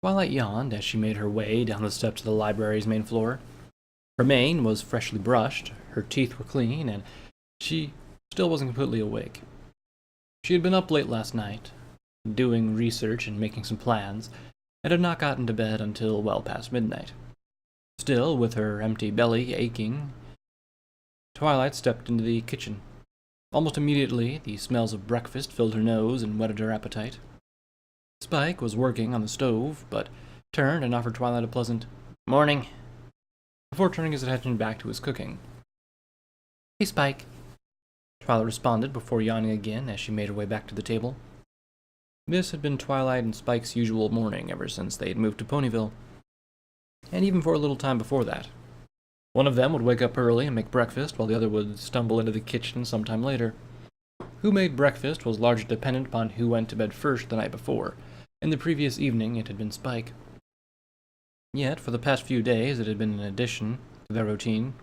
Twilight yawned as she made her way down the steps to the library's main floor. Her mane was freshly brushed, her teeth were clean, and she still wasn't completely awake. She had been up late last night, doing research and making some plans, and had not gotten to bed until well past midnight. Still, with her empty belly aching, Twilight stepped into the kitchen. Almost immediately, the smells of breakfast filled her nose and whetted her appetite. Spike was working on the stove, but turned and offered Twilight a pleasant "morning" before turning his attention back to his cooking. "Hey, Spike," Twilight responded before yawning again as she made her way back to the table. This had been Twilight and Spike's usual morning ever since they had moved to Ponyville, and even for a little time before that. One of them would wake up early and make breakfast, while the other would stumble into the kitchen sometime later. Who made breakfast was largely dependent upon who went to bed first the night before, and the previous evening it had been Spike. Yet, for the past few days, it had been an addition to their routine.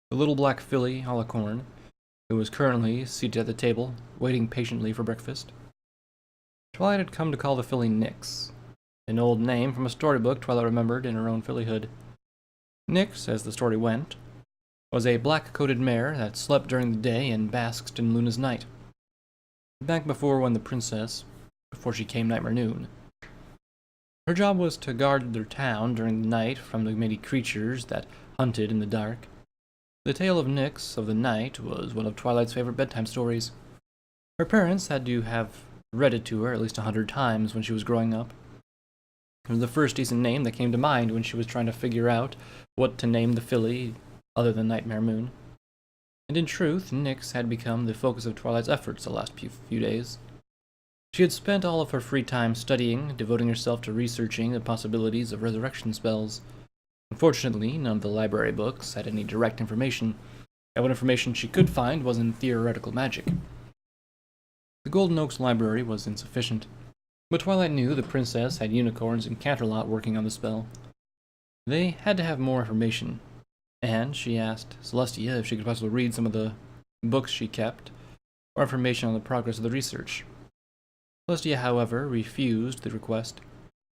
The little black filly, Holocorn, who was currently seated at the table, waiting patiently for breakfast. Twilight had come to call the filly Nyx, an old name from a storybook Twilight remembered in her own fillyhood. Nyx, as the story went, was a black-coated mare that slept during the day and basked in Luna's night. Back before she came Nightmare Noon. Her job was to guard their town during the night from the many creatures that hunted in the dark. The tale of Nyx of the Night was one of Twilight's favorite bedtime stories. Her parents had to have read it to her at least 100 times when she was growing up. It was the first decent name that came to mind when she was trying to figure out what to name the filly other than Nightmare Moon. And in truth, Nyx had become the focus of Twilight's efforts the last few days. She had spent all of her free time studying, devoting herself to researching the possibilities of resurrection spells. Unfortunately, none of the library books had any direct information, and what information she could find was in theoretical magic. The Golden Oaks Library was insufficient, but Twilight knew the princess had unicorns and Canterlot working on the spell. They had to have more information, and she asked Celestia if she could possibly read some of the books she kept, or information on the progress of the research. Celestia, however, refused the request,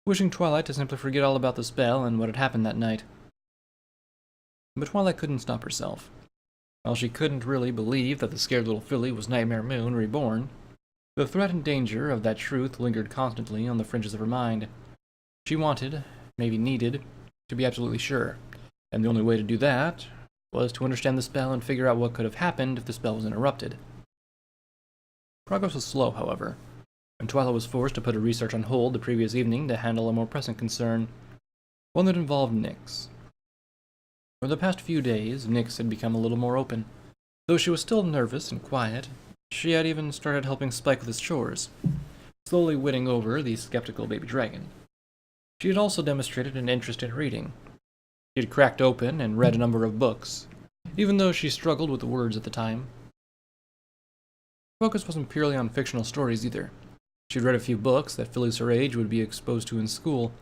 wishing Twilight to simply forget all about the spell and what had happened that night. But Twilight couldn't stop herself. While she couldn't really believe that the scared little filly was Nightmare Moon reborn, the threat and danger of that truth lingered constantly on the fringes of her mind. She wanted, maybe needed, to be absolutely sure, and the only way to do that was to understand the spell and figure out what could have happened if the spell was interrupted. Progress was slow, however, and Twilight was forced to put her research on hold the previous evening to handle a more pressing concern, one that involved Nyx. For the past few days, Nyx had become a little more open. Though she was still nervous and quiet, she had even started helping Spike with his chores, slowly winning over the skeptical baby dragon. She had also demonstrated an interest in reading. She had cracked open and read a number of books, even though she struggled with the words at the time. Focus wasn't purely on fictional stories either. She'd read a few books that fillies her age would be exposed to in school,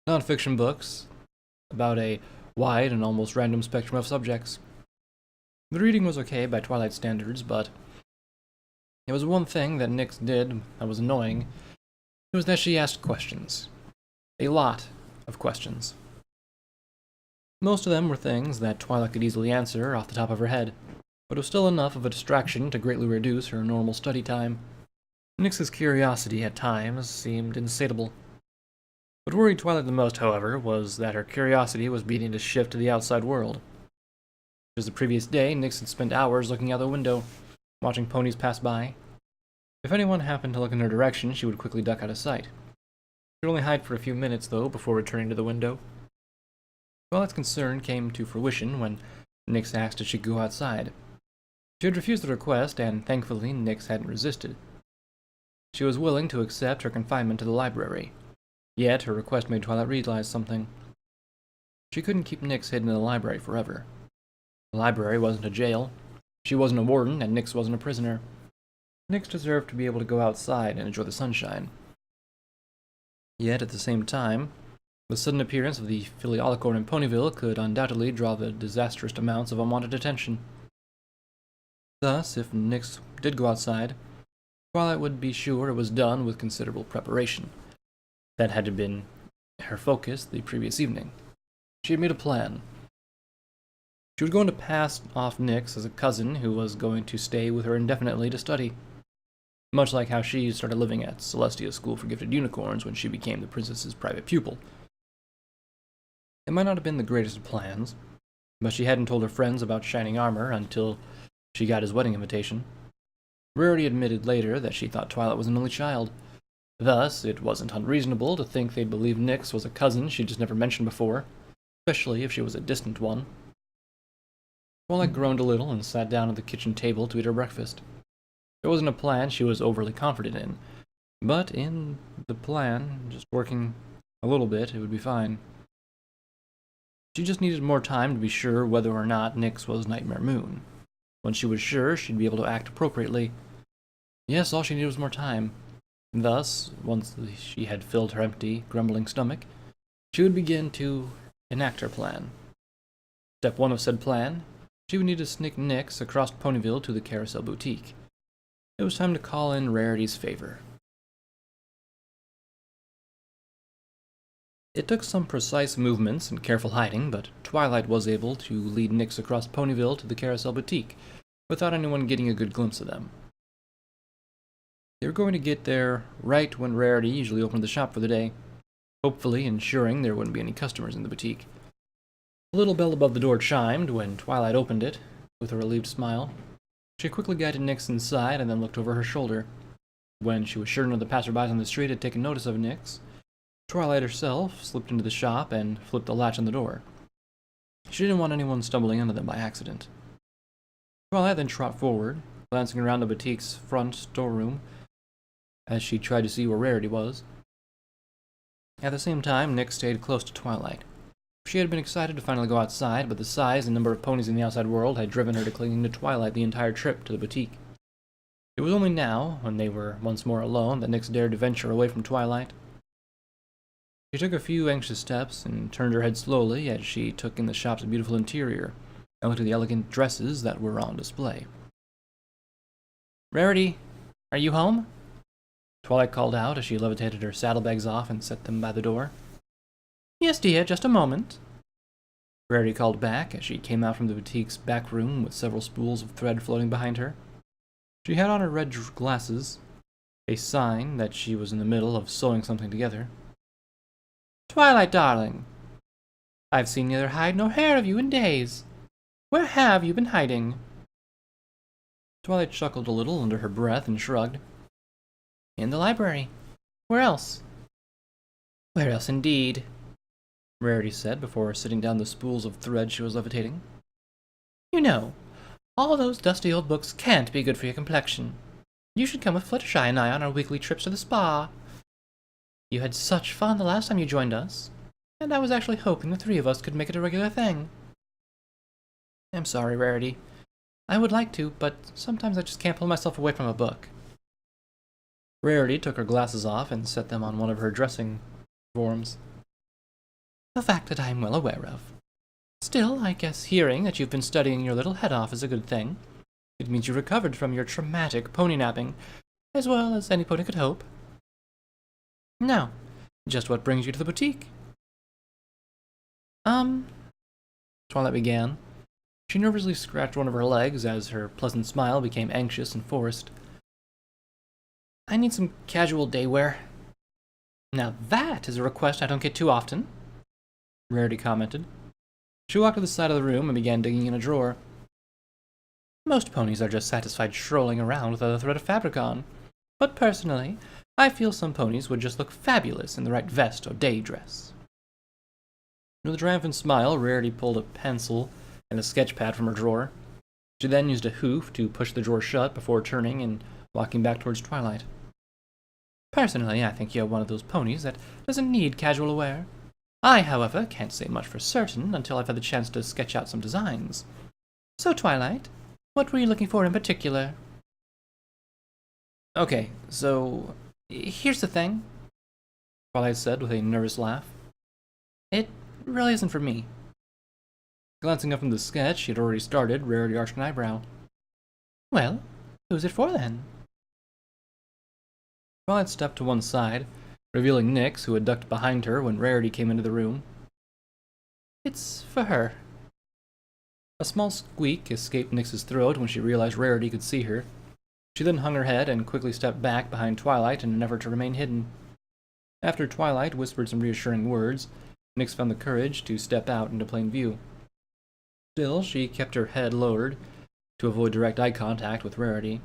non-fiction books about a wide and almost random spectrum of subjects. The reading was okay by Twilight standards, but it was one thing that Nyx did that was annoying. It was that she asked questions. A lot of questions. Most of them were things that Twilight could easily answer off the top of her head, but it was still enough of a distraction to greatly reduce her normal study time. Nyx's curiosity at times seemed insatiable. What worried Twilight the most, however, was that her curiosity was beginning to shift to the outside world. Just the previous day, Nyx had spent hours looking out the window, watching ponies pass by. If anyone happened to look in her direction, she would quickly duck out of sight. She would only hide for a few minutes, though, before returning to the window. Twilight's concern came to fruition when Nyx asked if she could go outside. She had refused the request, and thankfully Nyx hadn't resisted. She was willing to accept her confinement to the library, yet her request made Twilight realize something. She couldn't keep Nyx hidden in the library forever. The library wasn't a jail. She wasn't a warden, and Nyx wasn't a prisoner. Nyx deserved to be able to go outside and enjoy the sunshine. Yet, at the same time, the sudden appearance of the filly Holocorn in Ponyville could undoubtedly draw the disastrous amounts of unwanted attention. Thus, if Nyx did go outside, Twilight would be sure it was done with considerable preparation. That had been her focus the previous evening. She had made a plan. She was going to pass off Nyx as a cousin who was going to stay with her indefinitely to study, much like how she started living at Celestia's School for Gifted Unicorns when she became the princess's private pupil. It might not have been the greatest of plans, but she hadn't told her friends about Shining Armor until she got his wedding invitation. Rarity admitted later that she thought Twilight was an only child. Thus, it wasn't unreasonable to think they'd believe Nyx was a cousin she'd just never mentioned before, especially if she was a distant one. Twilight groaned a little and sat down at the kitchen table to eat her breakfast. It wasn't a plan she was overly confident in, but in the plan, just working a little bit, it would be fine. She just needed more time to be sure whether or not Nyx was Nightmare Moon. Once she was sure, she'd be able to act appropriately. Yes, all she needed was more time. Thus, once she had filled her empty, grumbling stomach, she would begin to enact her plan. Step 1 of said plan, she would need to sneak Nyx across Ponyville to the Carousel Boutique. It was time to call in Rarity's favor. It took some precise movements and careful hiding, but Twilight was able to lead Nyx across Ponyville to the Carousel Boutique, without anyone getting a good glimpse of them. They were going to get there right when Rarity usually opened the shop for the day, hopefully ensuring there wouldn't be any customers in the boutique. The little bell above the door chimed when Twilight opened it, with a relieved smile. She quickly guided Nyx inside and then looked over her shoulder. When she was sure none of the passerbys on the street had taken notice of Nyx, Twilight herself slipped into the shop and flipped the latch on the door. She didn't want anyone stumbling into them by accident. Twilight then trotted forward, glancing around the boutique's front storeroom as she tried to see where Rarity was. At the same time, Nyx stayed close to Twilight. She had been excited to finally go outside, but the size and number of ponies in the outside world had driven her to clinging to Twilight the entire trip to the boutique. It was only now, when they were once more alone, that Nyx dared to venture away from Twilight. She took a few anxious steps and turned her head slowly as she took in the shop's beautiful interior and looked at the elegant dresses that were on display. "Rarity, are you home?" Twilight called out as she levitated her saddlebags off and set them by the door. "Yes, dear, just a moment," Rarity called back as she came out from the boutique's back room with several spools of thread floating behind her. She had on her red glasses, a sign that she was in the middle of sewing something together. "Twilight, darling, I've seen neither hide nor hair of you in days. Where have you been hiding?" Twilight chuckled a little under her breath and shrugged. "In the library. Where else?" "Where else, indeed?" Rarity said before sitting down the spools of thread she was levitating. "You know, all those dusty old books can't be good for your complexion. You should come with Fluttershy and I on our weekly trips to the spa. You had such fun the last time you joined us, and I was actually hoping the three of us could make it a regular thing." "I'm sorry, Rarity. I would like to, but sometimes I just can't pull myself away from a book." Rarity took her glasses off and set them on one of her dressing forms. "A fact that I am well aware of. Still, I guess hearing that you've been studying your little head off is a good thing. It means you recovered from your traumatic pony napping, as well as any pony could hope. Now, just what brings you to the boutique?" Twilight began. She nervously scratched one of her legs as her pleasant smile became anxious and forced. "I need some casual day wear." "Now that is a request I don't get too often," Rarity commented. She walked to the side of the room and began digging in a drawer. "Most ponies are just satisfied strolling around with a thread of fabric on, but personally, I feel some ponies would just look fabulous in the right vest or day dress." With a triumphant smile, Rarity pulled a pencil and a sketch pad from her drawer. She then used a hoof to push the drawer shut before turning and walking back towards Twilight. "Personally, I think you're one of those ponies that doesn't need casual wear. I, however, can't say much for certain until I've had the chance to sketch out some designs. So, Twilight, what were you looking for in particular?" "Okay, so here's the thing," Twilight said with a nervous laugh. "It really isn't for me." Glancing up from the sketch she had already started, Rarity arched an eyebrow. "Well, who's it for then?" Twilight stepped to one side revealing Nyx, who had ducked behind her when Rarity came into the room. "It's for her." A small squeak escaped Nyx's throat when she realized Rarity could see her. She then hung her head and quickly stepped back behind Twilight in an effort to remain hidden. After Twilight whispered some reassuring words, Nyx found the courage to step out into plain view. Still, she kept her head lowered to avoid direct eye contact with Rarity.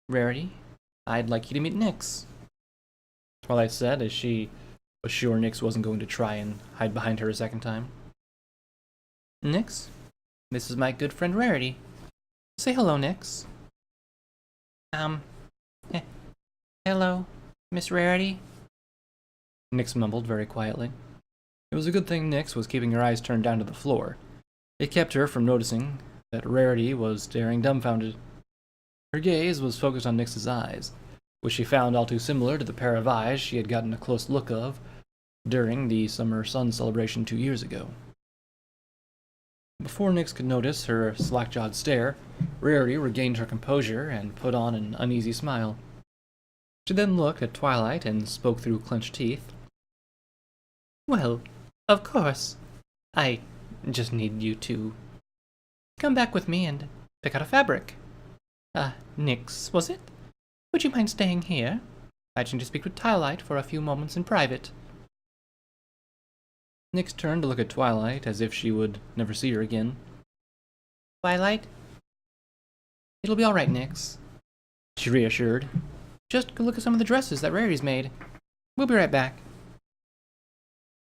"Rarity, I'd like you to meet Nyx," Twilight said as she was sure Nyx wasn't going to try and hide behind her a second time. "Nyx, this is my good friend Rarity. Say hello, Nyx." Hello, Miss Rarity," Nyx mumbled very quietly. It was a good thing Nyx was keeping her eyes turned down to the floor. It kept her from noticing that Rarity was staring dumbfounded. Her gaze was focused on Nyx's eyes, which she found all too similar to the pair of eyes she had gotten a close look of during the Summer Sun celebration 2 years ago. Before Nyx could notice her slack-jawed stare, Rarity regained her composure and put on an uneasy smile. She then looked at Twilight and spoke through clenched teeth. "Well, of course. I just need you to come back with me and pick out a fabric. Nyx, was it? Would you mind staying here? I'd need to speak with Twilight for a few moments in private." Nyx turned to look at Twilight as if she would never see her again. "Twilight? It'll be all right, Nyx," she reassured. "Just go look at some of the dresses that Rarity's made. We'll be right back."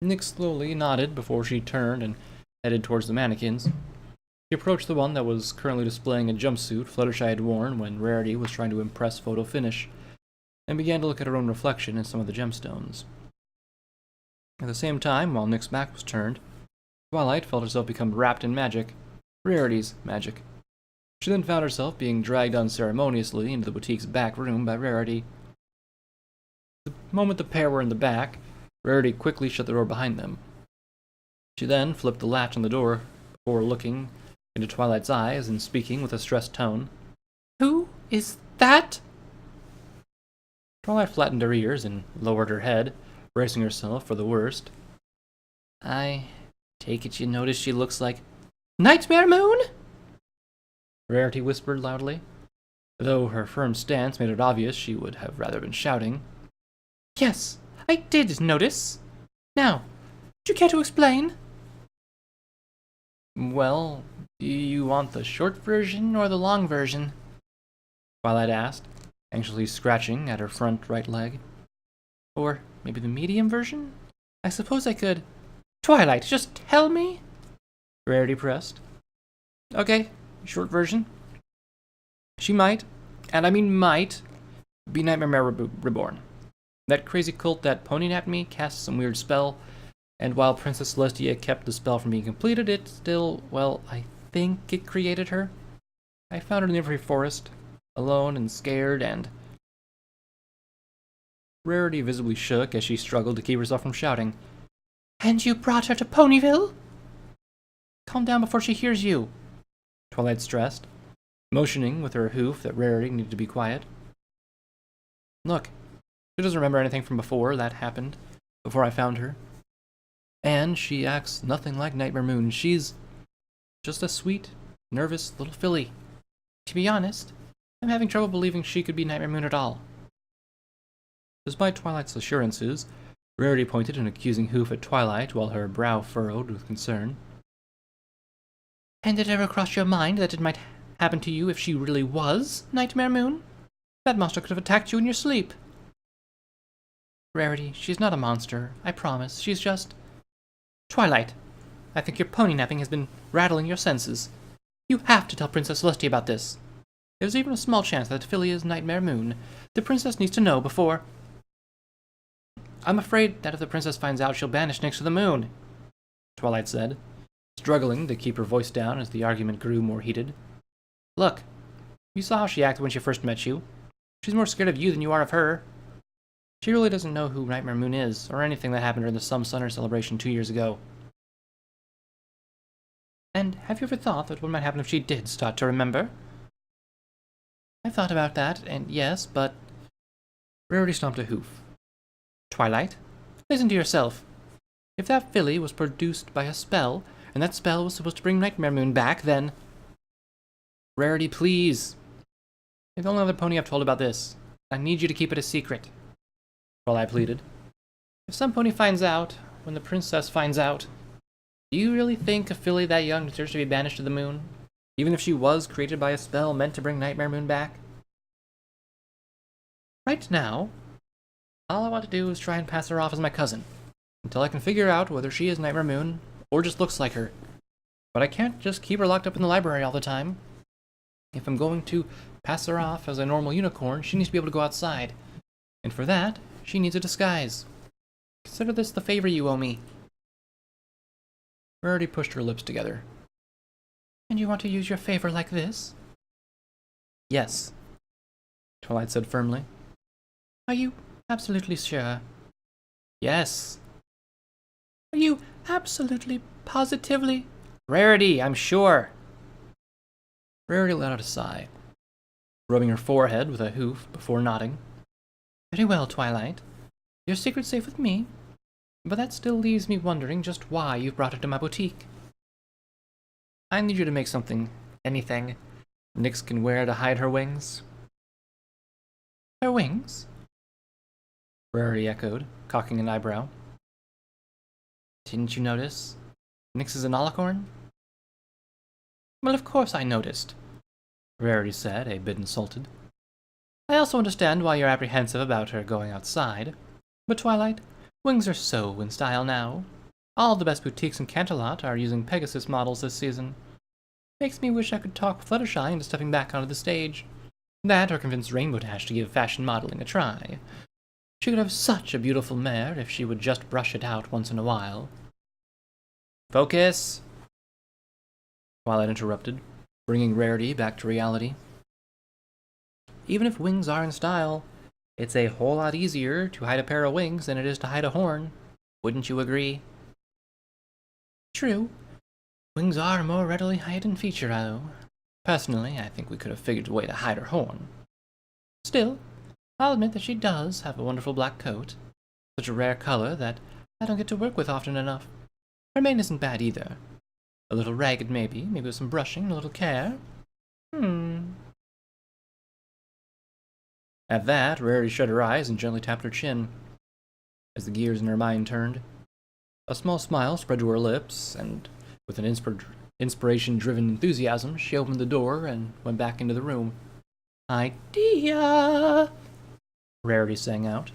Nyx slowly nodded before she turned and headed towards the mannequins. She approached the one that was currently displaying a jumpsuit Fluttershy had worn when Rarity was trying to impress photo finish, and began to look at her own reflection in some of the gemstones. At the same time, while Nyx's back was turned, Twilight felt herself become wrapped in magic, Rarity's magic. She then found herself being dragged unceremoniously into the boutique's back room by Rarity. The moment the pair were in the back, Rarity quickly shut the door behind them. She then flipped the latch on the door before looking into Twilight's eyes and speaking with a stressed tone. "Who is that?" Twilight flattened her ears and lowered her head, bracing herself for the worst. "I take it you notice she looks like Nightmare Moon?" Rarity whispered loudly, though her firm stance made it obvious she would have rather been shouting. "Yes, I did notice. Now, would you care to explain?" "Well, do you want the short version or the long version?" Twilight asked, anxiously scratching at her front right leg. "Or maybe the medium version? I suppose I could—" "Twilight, just tell me!" Rarity pressed. "Okay, short version. She might, and I mean might, be Nightmare Reborn. That crazy cult that pony-napped me cast some weird spell, and while Princess Celestia kept the spell from being completed, it still, well, I think it created her. I found her in the Every Forest, alone and scared, and..." Rarity visibly shook as she struggled to keep herself from shouting. "And you brought her to Ponyville?" "Calm down before she hears you," Twilight stressed, motioning with her hoof that Rarity needed to be quiet. "Look, she doesn't remember anything from before that happened, before I found her. And she acts nothing like Nightmare Moon. She's just a sweet, nervous little filly. To be honest, I'm having trouble believing she could be Nightmare Moon at all." Despite Twilight's assurances, Rarity pointed an accusing hoof at Twilight while her brow furrowed with concern. "And did it ever cross your mind that it might happen to you if she really was Nightmare Moon? That monster could have attacked you in your sleep." "Rarity, she's not a monster, I promise. She's just..." "Twilight, I think your pony napping has been rattling your senses. You have to tell Princess Celestia about this. If there's even a small chance that filly is Nightmare Moon, the princess needs to know before..." "I'm afraid that if the princess finds out, she'll banish Nyx to the moon," Twilight said, struggling to keep her voice down as the argument grew more heated. "Look, you saw how she acted when she first met you. She's more scared of you than you are of her. She really doesn't know who Nightmare Moon is, or anything that happened during the Summer celebration 2 years ago." "And have you ever thought that what might happen if she did start to remember?" "I've thought about that, and yes, but..." Rarity stomped a hoof. Twilight, listen to yourself. If that filly was produced by a spell, and that spell was supposed to bring Nightmare Moon back, then... Rarity, please. You're the only other pony I've told about this. I need you to keep it a secret. Twilight pleaded. If some pony finds out, when the princess finds out, do you really think a filly that young deserves to be banished to the moon? Even if she was created by a spell meant to bring Nightmare Moon back? Right now, all I want to do is try and pass her off as my cousin, until I can figure out whether she is Nightmare Moon, or just looks like her. But I can't just keep her locked up in the library all the time. If I'm going to pass her off as a normal unicorn, she needs to be able to go outside. And for that, she needs a disguise. Consider this the favor you owe me. Rarity pushed her lips together. And you want to use your favor like this? Yes, Twilight said firmly. Are you absolutely sure? Yes. Are you absolutely, positively? Rarity, I'm sure. Rarity let out a sigh, rubbing her forehead with a hoof before nodding. Very well, Twilight. Your secret's safe with me, but that still leaves me wondering just why you brought her to my boutique. I need you to make something, anything, Nyx can wear to hide her wings. Her wings? Rarity echoed, cocking an eyebrow. Didn't you notice? Nyx is an alicorn? Well, of course I noticed, Rarity said, a bit insulted. I also understand why you're apprehensive about her going outside. But Twilight, wings are so in style now. All the best boutiques in Canterlot are using Pegasus models this season. Makes me wish I could talk Fluttershy into stepping back onto the stage. That or convince Rainbow Dash to give fashion modeling a try. She could have such a beautiful mare if she would just brush it out once in a while. Focus! Twilight interrupted, bringing Rarity back to reality. Even if wings are in style, it's a whole lot easier to hide a pair of wings than it is to hide a horn. Wouldn't you agree? True. Wings are a more readily hidden feature, though. Personally, I think we could have figured a way to hide her horn. Still, I'll admit that she does have a wonderful black coat. Such a rare color that I don't get to work with often enough. Her mane isn't bad either. A little ragged maybe with some brushing and a little care. At that, Rarity shut her eyes and gently tapped her chin. As the gears in her mind turned, a small smile spread to her lips, and with an inspiration-driven enthusiasm, she opened the door and went back into the room. Idea! Rarity sang out.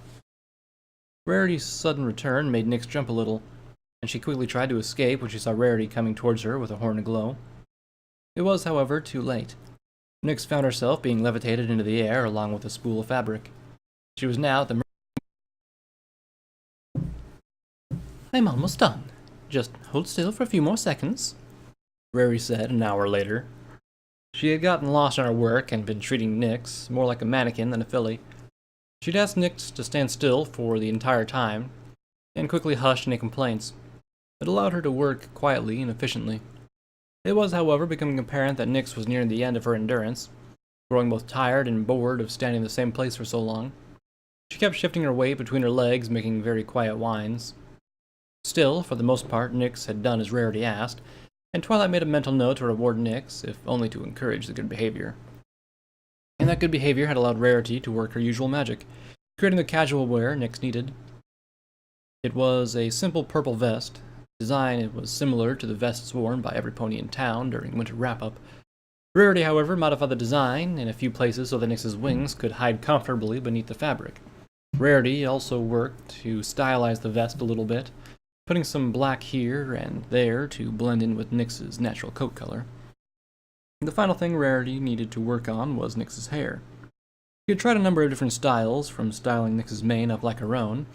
Rarity's sudden return made Nyx jump a little, and she quickly tried to escape when she saw Rarity coming towards her with a horn aglow. It was, however, too late. Nyx found herself being levitated into the air along with a spool of fabric. She was now at the I'm almost done. Just hold still for a few more seconds, Rarity said an hour later. She had gotten lost in her work and been treating Nyx more like a mannequin than a filly. She'd asked Nyx to stand still for the entire time, and quickly hushed any complaints. It allowed her to work quietly and efficiently. It was, however, becoming apparent that Nyx was nearing the end of her endurance, growing both tired and bored of standing in the same place for so long. She kept shifting her weight between her legs, making very quiet whines. Still, for the most part, Nyx had done as Rarity asked, and Twilight made a mental note to reward Nyx, if only to encourage the good behavior. And that good behavior had allowed Rarity to work her usual magic, creating the casual wear Nyx needed. It was a simple purple vest. Design it was similar to the vests worn by every pony in town during winter wrap-up. Rarity, however, modified the design in a few places so that Nyx's wings could hide comfortably beneath the fabric. Rarity also worked to stylize the vest a little bit, putting some black here and there to blend in with Nyx's natural coat color. The final thing Rarity needed to work on was Nyx's hair. She had tried a number of different styles, from styling Nyx's mane up like her own,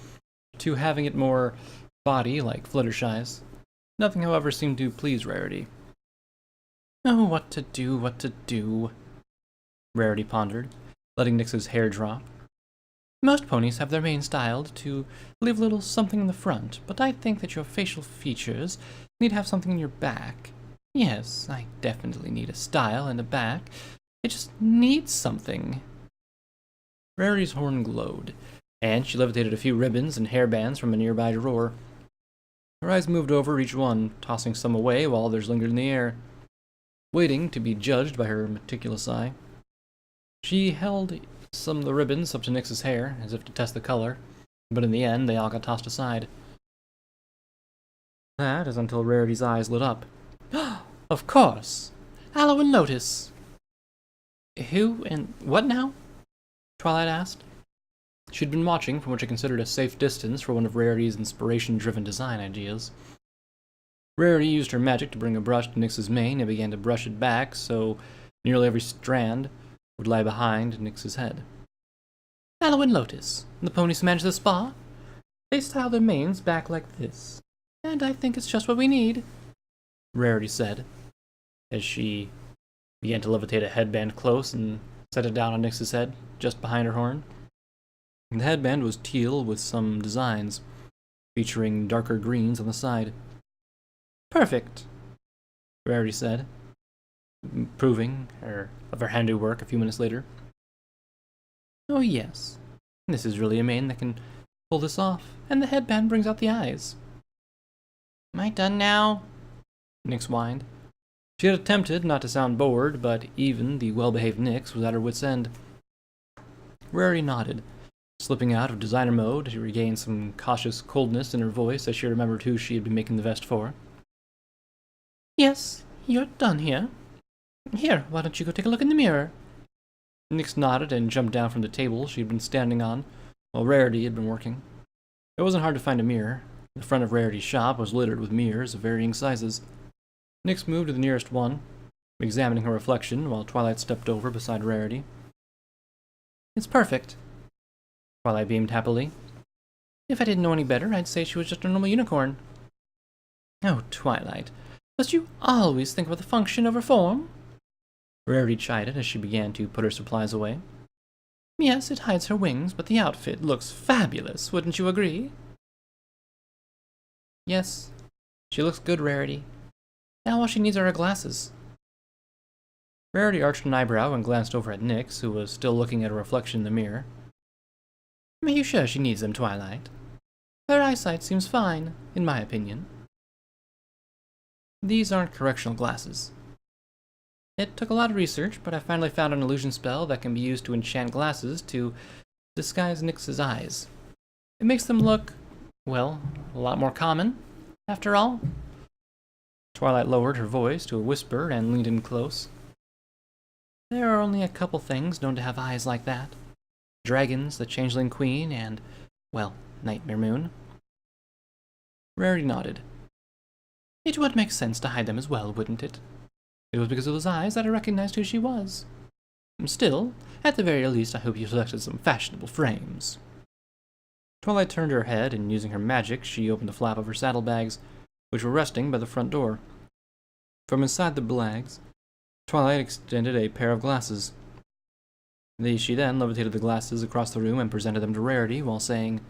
to having it more body like Fluttershy's. Nothing, however, seemed to please Rarity. Oh, what to do, Rarity pondered, letting Nyx's hair drop. Most ponies have their mane styled to leave a little something in the front, but I think that your facial features need to have something in your back. Yes, I definitely need a style in the back. It just needs something. Rarity's horn glowed, and she levitated a few ribbons and hairbands from a nearby drawer. Her eyes moved over each one, tossing some away while others lingered in the air, waiting to be judged by her meticulous eye. She held some of the ribbons up to Nyx's hair, as if to test the color, but in the end they all got tossed aside. That is until Rarity's eyes lit up. Of course! Aloe and Lotus! Who and what now? Twilight asked. She'd been watching from what she considered a safe distance for one of Rarity's inspiration-driven design ideas. Rarity used her magic to bring a brush to Nyx's mane and began to brush it back so nearly every strand would lie behind Nyx's head. Aloe and Lotus, the ponies manage the spa. They style their manes back like this, and I think it's just what we need, Rarity said, as she began to levitate a headband close and set it down on Nyx's head, just behind her horn. The headband was teal with some designs, featuring darker greens on the side. Perfect, Rarity said, approving of her handiwork a few minutes later. Oh yes, this is really a mane that can pull this off, and the headband brings out the eyes. Am I done now? Nyx whined. She had attempted not to sound bored, but even the well-behaved Nyx was at her wit's end. Rarity nodded, slipping out of designer mode to regain some cautious coldness in her voice as she remembered who she had been making the vest for. Yes, you're done here. Here, why don't you go take a look in the mirror? Nyx nodded and jumped down from the table she had been standing on, while Rarity had been working. It wasn't hard to find a mirror. The front of Rarity's shop was littered with mirrors of varying sizes. Nyx moved to the nearest one, examining her reflection while Twilight stepped over beside Rarity. It's perfect, Twilight beamed happily. If I didn't know any better, I'd say she was just a normal unicorn. Oh, Twilight, must you always think about the function over form? Rarity chided as she began to put her supplies away. Yes, it hides her wings, but the outfit looks fabulous, wouldn't you agree? Yes, she looks good, Rarity. Now all she needs are her glasses. Rarity arched an eyebrow and glanced over at Nyx, who was still looking at her reflection in the mirror. Are you sure she needs them, Twilight? Her eyesight seems fine, in my opinion. These aren't correctional glasses. It took a lot of research, but I finally found an illusion spell that can be used to enchant glasses to disguise Nyx's eyes. It makes them look, well, a lot more common, after all. Twilight lowered her voice to a whisper and leaned in close. There are only a couple things known to have eyes like that. Dragons, the Changeling Queen, and, well, Nightmare Moon. Rarity nodded. It would make sense to hide them as well, wouldn't it? It was because of those eyes that I recognized who she was. Still, at the very least, I hope you selected some fashionable frames. Twilight turned her head, and using her magic, she opened the flap of her saddlebags, which were resting by the front door. From inside the bags, Twilight extended a pair of glasses. She then levitated the glasses across the room and presented them to Rarity while saying,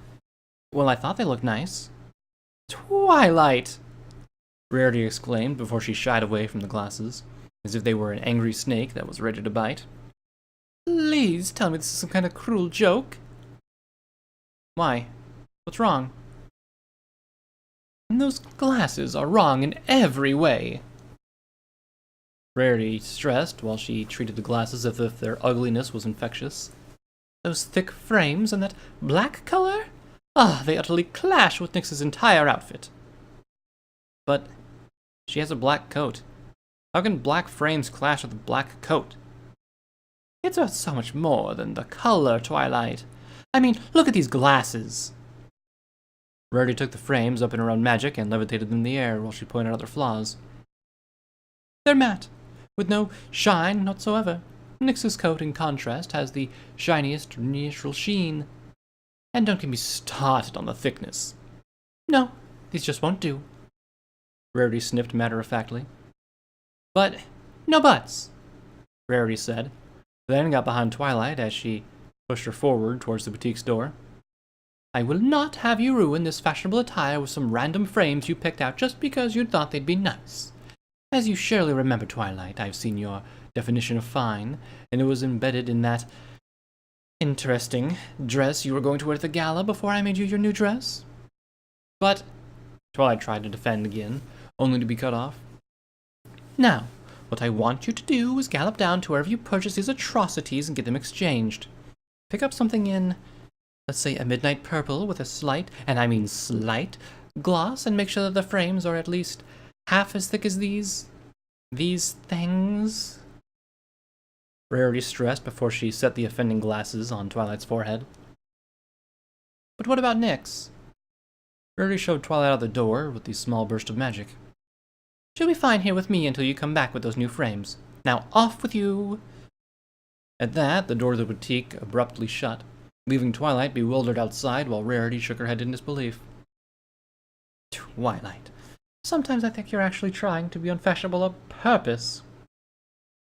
Well, I thought they looked nice. Twilight! Rarity exclaimed before she shied away from the glasses, as if they were an angry snake that was ready to bite. Please tell me this is some kind of cruel joke. Why? What's wrong? Those glasses are wrong in every way. Rarity stressed while she treated the glasses as if their ugliness was infectious. Those thick frames and that black color? They utterly clash with Nyx's entire outfit. But she has a black coat. How can black frames clash with a black coat? It's worth so much more than the color, Twilight. I mean, look at these glasses. Rarity took the frames up in her own magic and levitated them in the air while she pointed out their flaws. They're matte, with no shine whatsoever. Nyx's coat, in contrast, has the shiniest natural sheen. And don't get me started on the thickness. No, these just won't do. Rarity sniffed matter-of-factly. But, no buts, Rarity said, then got behind Twilight as she pushed her forward towards the boutique's door. I will not have you ruin this fashionable attire with some random frames you picked out just because you thought they'd be nice. As you surely remember, Twilight, I've seen your definition of fine, and it was embedded in that Interesting dress you were going to wear at the gala before I made you your new dress. But Twilight tried to defend again, only to be cut off. Now, what I want you to do is gallop down to wherever you purchase these atrocities and get them exchanged. Pick up something in, let's say, a midnight purple with a slight, and I mean slight, gloss, and make sure that the frames are at least half as thick as these things. Rarity stressed before she set the offending glasses on Twilight's forehead. But what about Nyx? Rarity showed Twilight out the door with the small burst of magic. She'll be fine here with me until you come back with those new frames. Now off with you! At that, the door of the boutique abruptly shut, leaving Twilight bewildered outside while Rarity shook her head in disbelief. Twilight, sometimes I think you're actually trying to be unfashionable on purpose.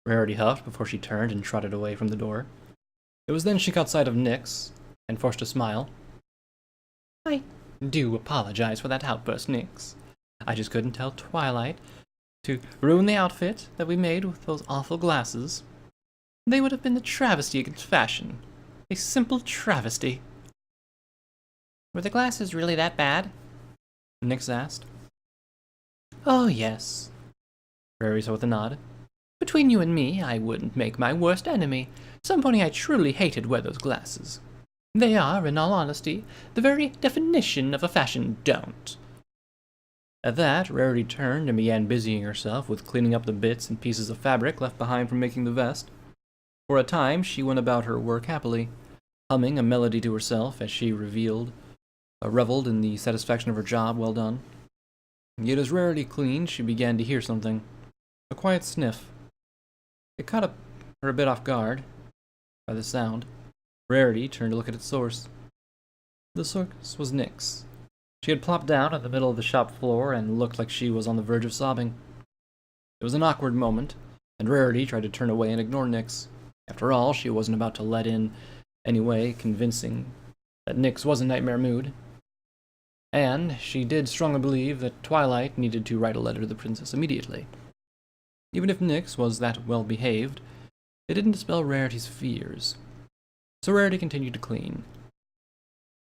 Rarity huffed before she turned and trotted away from the door. It was then she caught sight of Nyx and forced a smile. I do apologize for that outburst, Nyx. I just couldn't tell Twilight to ruin the outfit that we made with those awful glasses. They would have been a travesty against fashion. A simple travesty. Were the glasses really that bad? Nyx asked. Oh, yes. Rarity said with a nod. Between you and me, I wouldn't make my worst enemy. Somebody I truly hated wear those glasses. They are, in all honesty, the very definition of a fashion don't. At that, Rarity turned and began busying herself with cleaning up the bits and pieces of fabric left behind from making the vest. For a time, she went about her work happily, humming a melody to herself as she reveled in the satisfaction of her job well done. Yet as Rarity cleaned, she began to hear something. A quiet sniff. It caught her a bit off guard by the sound. Rarity turned to look at its source. The source was Nyx. She had plopped down in the middle of the shop floor and looked like she was on the verge of sobbing. It was an awkward moment, and Rarity tried to turn away and ignore Nyx. After all, she wasn't about to let in any way convincing that Nyx was in nightmare mood. And she did strongly believe that Twilight needed to write a letter to the princess immediately. Even if Nyx was that well-behaved, it didn't dispel Rarity's fears. So Rarity continued to clean.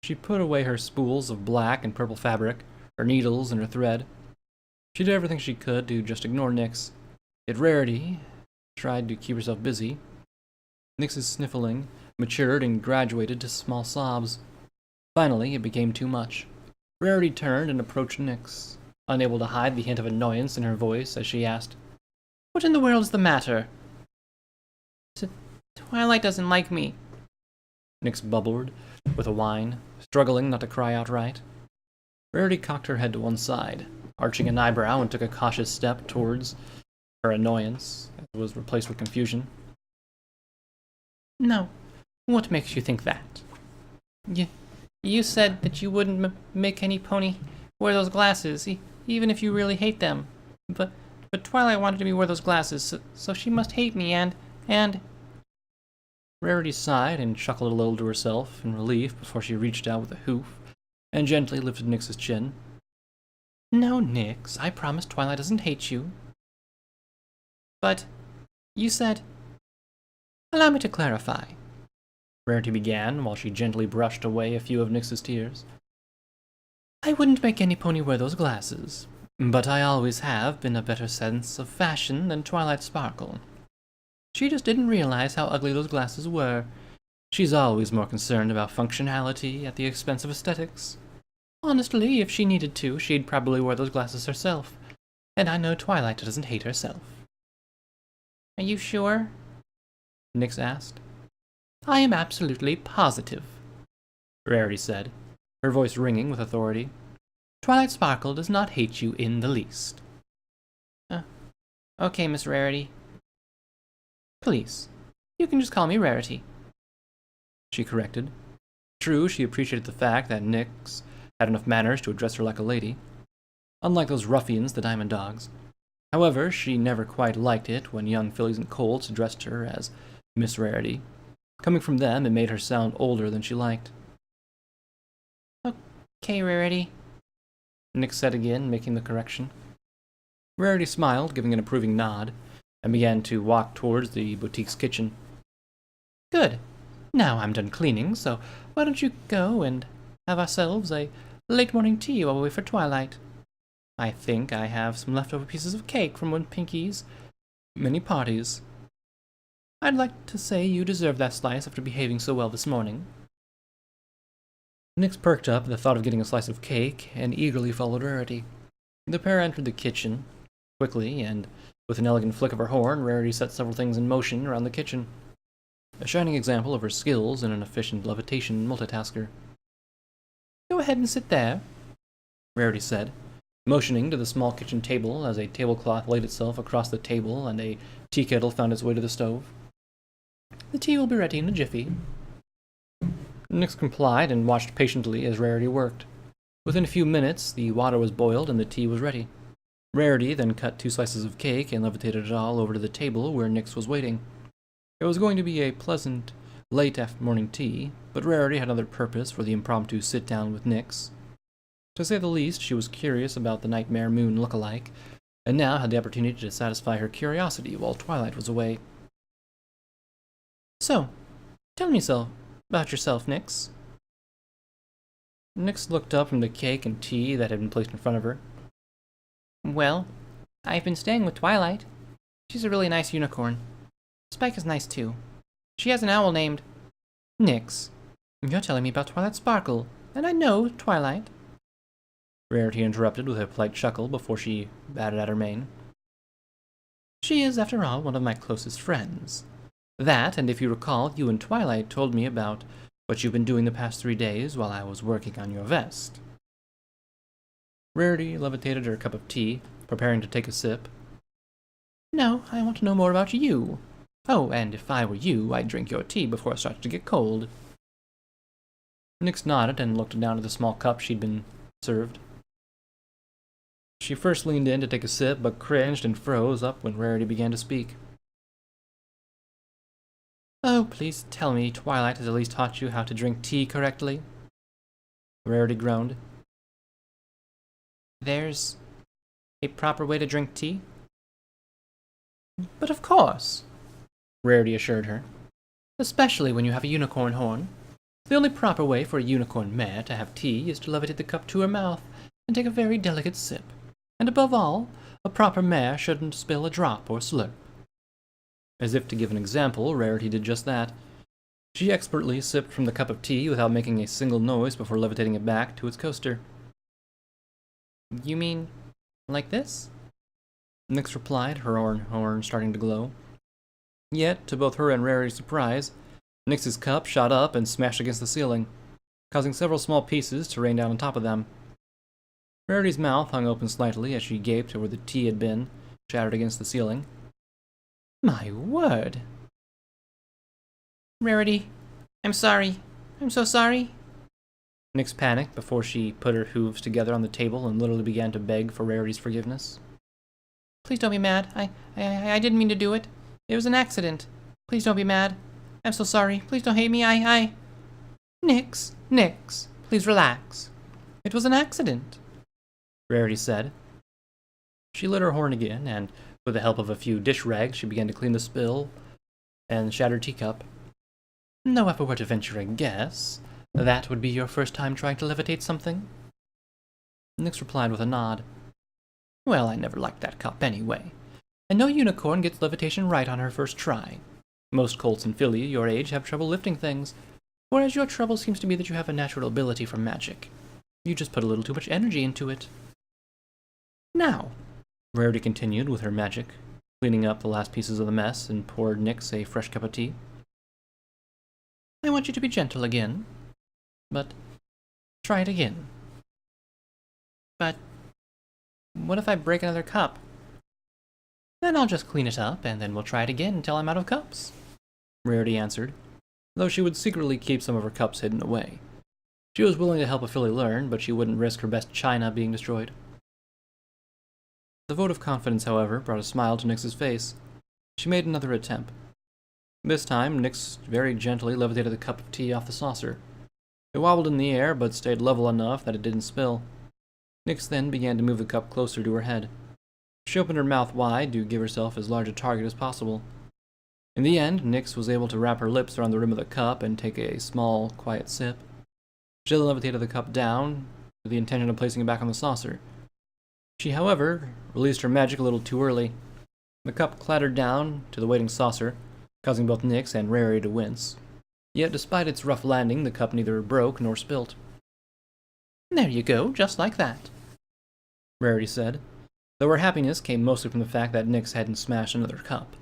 She put away her spools of black and purple fabric, her needles and her thread. She did everything she could to just ignore Nyx. Yet Rarity tried to keep herself busy. Nyx's sniffling matured and graduated to small sobs. Finally, it became too much. Rarity turned and approached Nyx, unable to hide the hint of annoyance in her voice as she asked, "What in the world is the matter?" Twilight doesn't like me," Nyx bubbled with a whine, struggling not to cry outright. Rarity cocked her head to one side, arching an eyebrow, and took a cautious step towards her annoyance, as it was replaced with confusion. "No, what makes you think that? You said that you wouldn't make any pony wear those glasses, even if you really hate them. But Twilight wanted me to wear those glasses, so she must hate me, and... Rarity sighed and chuckled a little to herself in relief before she reached out with a hoof and gently lifted Nyx's chin. "No, Nyx, I promise Twilight doesn't hate you." "But you said..." "Allow me to clarify," Rarity began while she gently brushed away a few of Nyx's tears. "I wouldn't make any pony wear those glasses, but I always have been a better sense of fashion than Twilight Sparkle. She just didn't realize how ugly those glasses were. She's always more concerned about functionality at the expense of aesthetics. Honestly, if she needed to, she'd probably wear those glasses herself. And I know Twilight doesn't hate herself." "Are you sure?" Nyx asked. "I am absolutely positive," Rarity said, her voice ringing with authority. "Twilight Sparkle does not hate you in the least." Okay, Miss Rarity." "Please, you can just call me Rarity," she corrected. True, she appreciated the fact that Nyx had enough manners to address her like a lady, unlike those ruffians, the Diamond Dogs. However, she never quite liked it when young fillies and colts addressed her as Miss Rarity. Coming from them, it made her sound older than she liked. "Okay, Rarity," Nyx said again, making the correction. Rarity smiled, giving an approving nod, and began to walk towards the boutique's kitchen. "Good. Now I'm done cleaning, so why don't you go and have ourselves a late morning tea while we wait for twilight? I think I have some leftover pieces of cake from one Pinkie's many parties. I'd like to say you deserve that slice after behaving so well this morning. Nix perked up at the thought of getting a slice of cake and eagerly followed Rarity. The pair entered the kitchen quickly, and with an elegant flick of her horn, Rarity set several things in motion around the kitchen, a shining example of her skills in an efficient levitation multitasker. Go ahead and sit there, Rarity said, motioning to the small kitchen table as a tablecloth laid itself across the table and a tea kettle found its way to the stove. The tea will be ready in a jiffy. Nix complied and watched patiently as Rarity worked. Within a few minutes, the water was boiled and the tea was ready. Rarity then cut 2 slices of cake and levitated it all over to the table where Nix was waiting. It was going to be a pleasant, late after-morning tea, but Rarity had another purpose for the impromptu sit-down with Nix. To say the least, she was curious about the Nightmare Moon look-alike, and now had the opportunity to satisfy her curiosity while Twilight was away. So, tell me so about yourself, Nix. Nix looked up from the cake and tea that had been placed in front of her. Well, I've been staying with Twilight. She's a really nice unicorn. Spike is nice too. She has an owl named Nix. You're telling me about Twilight Sparkle, and I know Twilight. Rarity interrupted with a polite chuckle before she batted at her mane. She is, after all, one of my closest friends. That, and if you recall, you and Twilight told me about what you've been doing the past 3 days while I was working on your vest. Rarity levitated her cup of tea, preparing to take a sip. No, I want to know more about you. Oh, and if I were you, I'd drink your tea before it starts to get cold. Nix nodded and looked down at the small cup she'd been served. She first leaned in to take a sip, but cringed and froze up when Rarity began to speak. Oh, please tell me Twilight has at least taught you how to drink tea correctly. Rarity groaned. There's a proper way to drink tea? But of course, Rarity assured her. Especially when you have a unicorn horn. The only proper way for a unicorn mare to have tea is to levitate the cup to her mouth and take a very delicate sip. And above all, a proper mare shouldn't spill a drop or slurp. As if to give an example, Rarity did just that. She expertly sipped from the cup of tea without making a single noise before levitating it back to its coaster. You mean like this? Nix replied, her horn starting to glow. Yet, to both her and Rarity's surprise, Nix's cup shot up and smashed against the ceiling, causing several small pieces to rain down on top of them. Rarity's mouth hung open slightly as she gaped at where the tea had been, shattered against the ceiling. My word! Rarity, I'm sorry. I'm so sorry. Nix panicked before she put her hooves together on the table and literally began to beg for Rarity's forgiveness. Please don't be mad. I didn't mean to do it. It was an accident. Please don't be mad. I'm so sorry. Please don't hate me. Nix, please relax. It was an accident, Rarity said. She lit her horn again, and with the help of a few dish rags, she began to clean the spill and shattered teacup. No, if I were to venture a guess, that would be your first time trying to levitate something? Nix replied with a nod. Well, I never liked that cup anyway. And no unicorn gets levitation right on her first try. Most colts and filly your age have trouble lifting things, whereas your trouble seems to be that you have a natural ability for magic. You just put a little too much energy into it. Now, Rarity continued with her magic, cleaning up the last pieces of the mess and poured Nix a fresh cup of tea. I want you to be gentle again, but try it again. But what if I break another cup? Then I'll just clean it up, and then we'll try it again until I'm out of cups, Rarity answered, though she would secretly keep some of her cups hidden away. She was willing to help a filly learn, but she wouldn't risk her best china being destroyed. The vote of confidence, however, brought a smile to Nix's face. She made another attempt. This time, Nix very gently levitated the cup of tea off the saucer. It wobbled in the air, but stayed level enough that it didn't spill. Nix then began to move the cup closer to her head. She opened her mouth wide to give herself as large a target as possible. In the end, Nyx was able to wrap her lips around the rim of the cup and take a small, quiet sip. She levitated the cup down with the intention of placing it back on the saucer. She, however, released her magic a little too early. The cup clattered down to the waiting saucer, causing both Nyx and Rarity to wince. Yet, despite its rough landing, the cup neither broke nor spilt. There you go, just like that, Rarity said, though her happiness came mostly from the fact that Nyx hadn't smashed another cup.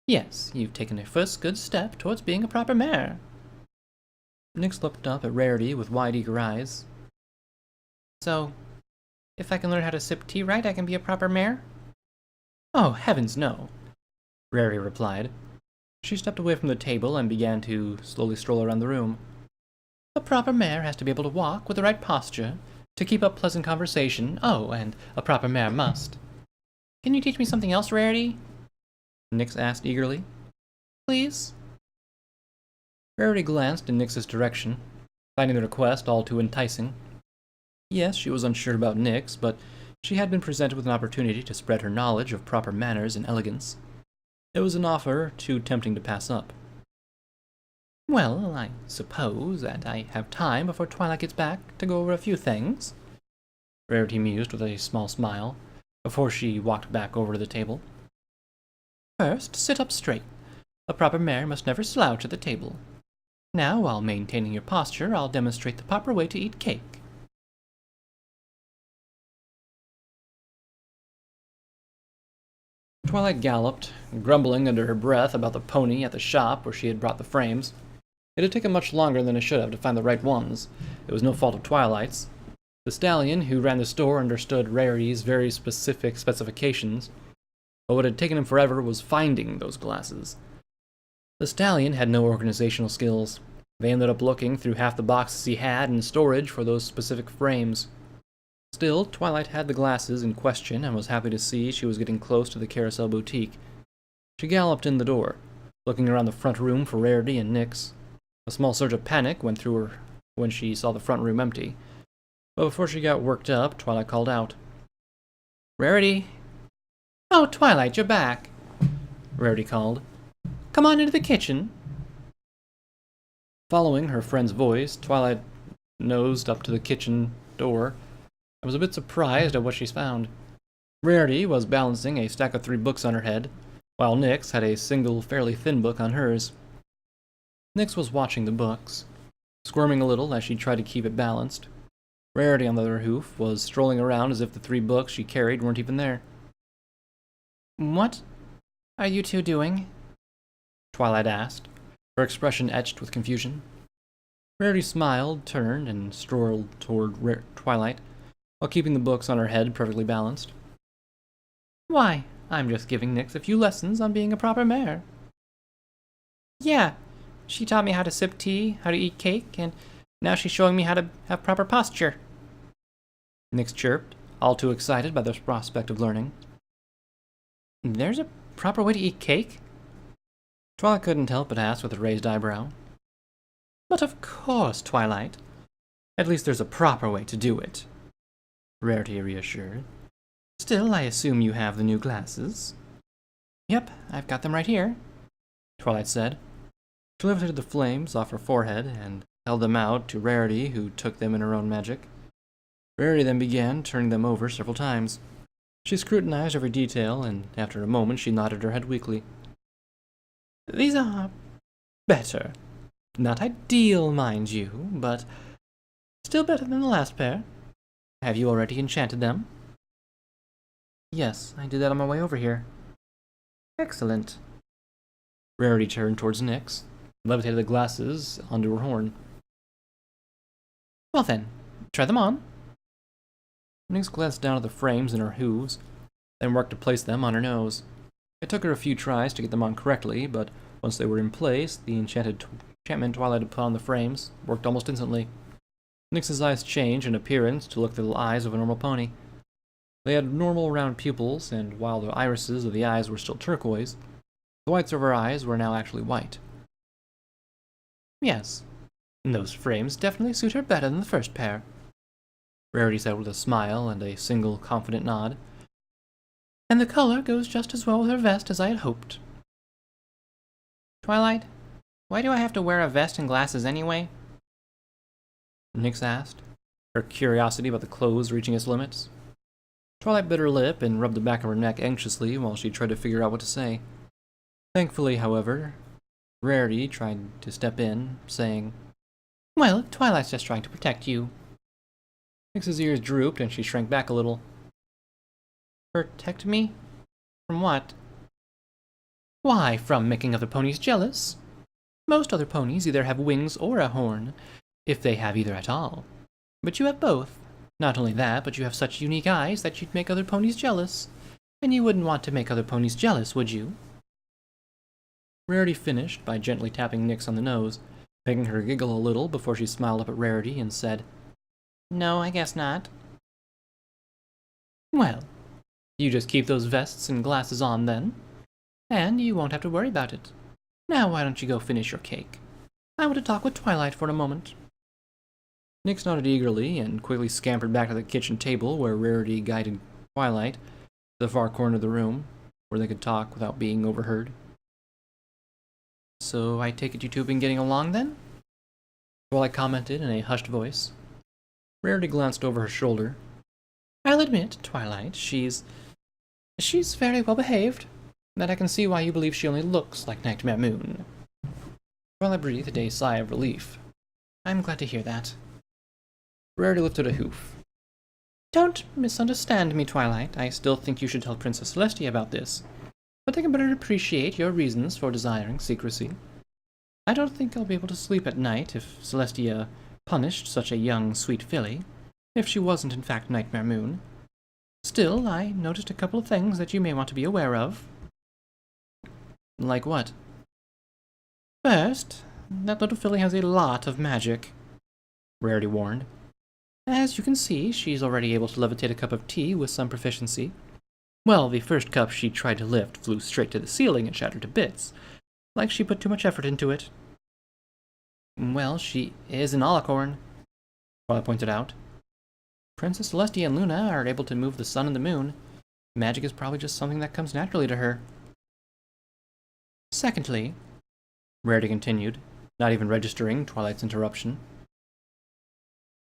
Yes, you've taken a first good step towards being a proper mare. Nyx looked up at Rarity with wide, eager eyes. So, if I can learn how to sip tea right, I can be a proper mare? Oh, heavens no, Rarity replied. She stepped away from the table and began to slowly stroll around the room. A proper mare has to be able to walk with the right posture, to keep up pleasant conversation. Oh, and a proper mare must. Can you teach me something else, Rarity? Nyx asked eagerly. Please? Rarity glanced in Nyx's direction, finding the request all too enticing. Yes, she was unsure about Nyx, but she had been presented with an opportunity to spread her knowledge of proper manners and elegance. It was an offer too tempting to pass up. Well, I suppose that I have time before Twilight gets back to go over a few things, Rarity mused with a small smile, before she walked back over to the table. First, sit up straight. A proper mare must never slouch at the table. Now, while maintaining your posture, I'll demonstrate the proper way to eat cake. Twilight galloped, grumbling under her breath about the pony at the shop where she had brought the frames. It had taken much longer than it should have to find the right ones. It was no fault of Twilight's. The stallion who ran the store understood Rarity's very specific specifications, but what had taken him forever was finding those glasses. The stallion had no organizational skills. They ended up looking through half the boxes he had in storage for those specific frames. Still, Twilight had the glasses in question and was happy to see she was getting close to the Carousel Boutique. She galloped in the door, looking around the front room for Rarity and Nyx. A small surge of panic went through her when she saw the front room empty. But before she got worked up, Twilight called out. Rarity! Oh, Twilight, you're back, Rarity called. Come on into the kitchen. Following her friend's voice, Twilight nosed up to the kitchen door and was a bit surprised at what she found. Rarity was balancing a stack of 3 books on her head, while Nyx had a single, fairly thin book on hers. Nyx was watching the books, squirming a little as she tried to keep it balanced. Rarity, on the other hoof, was strolling around as if the 3 books she carried weren't even there. What are you two doing? Twilight asked, her expression etched with confusion. Rarity smiled, turned, and strolled toward Twilight, while keeping the books on her head perfectly balanced. Why, I'm just giving Nyx a few lessons on being a proper mare. Yeah, she taught me how to sip tea, how to eat cake, and now she's showing me how to have proper posture. Nyx chirped, all too excited by the prospect of learning. There's a proper way to eat cake? Twilight couldn't help but ask with a raised eyebrow. But of course, Twilight. At least there's a proper way to do it, Rarity reassured. Still, I assume you have the new glasses. Yep, I've got them right here, Twilight said. She lifted the flames off her forehead and held them out to Rarity, who took them in her own magic. Rarity then began turning them over several times. She scrutinized every detail, and after a moment she nodded her head weakly. These are better. Not ideal, mind you, but still better than the last pair. Have you already enchanted them? Yes, I did that on my way over here. Excellent. Rarity turned towards Nyx, levitated the glasses onto her horn. Well then, try them on. Nyx glanced down at the frames in her hooves, then worked to place them on her nose. It took her a few tries to get them on correctly, but once they were in place, the enchantment Twilight had put on the frames worked almost instantly. Nyx's eyes changed in appearance to look through the eyes of a normal pony. They had normal round pupils, and while the irises of the eyes were still turquoise, the whites of her eyes were now actually white. Yes, those frames definitely suit her better than the first pair, Rarity said with a smile and a single confident nod. And the color goes just as well with her vest as I had hoped. Twilight, why do I have to wear a vest and glasses anyway? Nyx asked, her curiosity about the clothes reaching its limits. Twilight bit her lip and rubbed the back of her neck anxiously while she tried to figure out what to say. Thankfully, however, Rarity tried to step in, saying, "Well, Twilight's just trying to protect you." Nyx's ears drooped and she shrank back a little. Protect me? From what? Why, from making other ponies jealous. Most other ponies either have wings or a horn, if they have either at all. But you have both. Not only that, but you have such unique eyes that you'd make other ponies jealous. And you wouldn't want to make other ponies jealous, would you? Rarity finished by gently tapping Nyx on the nose, making her giggle a little before she smiled up at Rarity and said, "No, I guess not." "Well, you just keep those vests and glasses on then, and you won't have to worry about it. Now why don't you go finish your cake? I want to talk with Twilight for a moment." Nyx nodded eagerly and quickly scampered back to the kitchen table where Rarity guided Twilight to the far corner of the room, where they could talk without being overheard. "So I take it you two have been getting along then?" Twilight commented in a hushed voice. Rarity glanced over her shoulder. "I'll admit, Twilight, she's very well behaved, that I can see why you believe she only looks like Nightmare Moon." Twilight breathed a sigh of relief. "I'm glad to hear that." Rarity lifted a hoof. "Don't misunderstand me, Twilight. I still think you should tell Princess Celestia about this, but I can better appreciate your reasons for desiring secrecy. I don't think I'll be able to sleep at night if Celestia punished such a young, sweet filly, if she wasn't in fact Nightmare Moon. Still, I noticed a couple of things that you may want to be aware of." "Like what?" "First, that little filly has a lot of magic," Rarity warned. "As you can see, she's already able to levitate a cup of tea with some proficiency. Well, the first cup she tried to lift flew straight to the ceiling and shattered to bits, like she put too much effort into it." "Well, she is an alicorn," Twilight pointed out. "Princess Celestia and Luna are able to move the sun and the moon. Magic is probably just something that comes naturally to her." "Secondly," Rarity continued, not even registering Twilight's interruption,